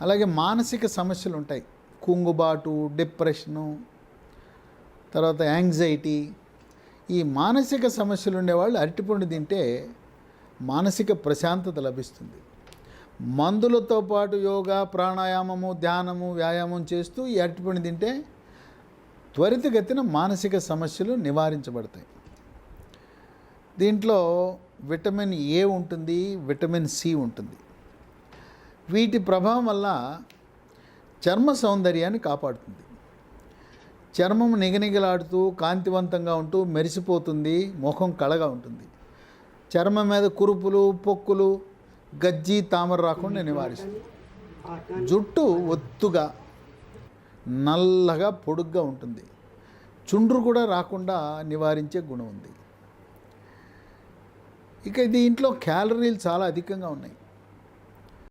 అలాగే మానసిక సమస్యలు ఉంటాయి. కుంగుబాటు, డిప్రెషను, తర్వాత యాంగ్జైటీ. ఈ మానసిక సమస్యలు ఉండేవాళ్ళు అరటిపండు తింటే మానసిక ప్రశాంతత లభిస్తుంది. మందులతో పాటు యోగా, ప్రాణాయామము, ధ్యానము, వ్యాయామం చేస్తూ ఈ అరటిపండు తింటే త్వరితగతిన మానసిక సమస్యలు నివారించబడతాయి. దీంట్లో విటమిన్ ఏ ఉంటుంది, విటమిన్ సి ఉంటుంది. వీటి ప్రభావం వల్ల చర్మ సౌందర్యాన్ని కాపాడుతుంది. చర్మం నిగనిగలాడుతూ కాంతివంతంగా ఉంటూ మెరిసిపోతుంది. ముఖం కళగా ఉంటుంది. చర్మం మీద కురుపులు, పొక్కులు, గజ్జి, తామర రాకుండా నివారిస్తుంది. జుట్టు ఒత్తుగా నల్లగా పొడుగ్గా ఉంటుంది. చుండ్రు కూడా రాకుండా నివారించే గుణం ఉంది. ఇక దీంట్లో క్యాలరీలు చాలా అధికంగా ఉన్నాయి.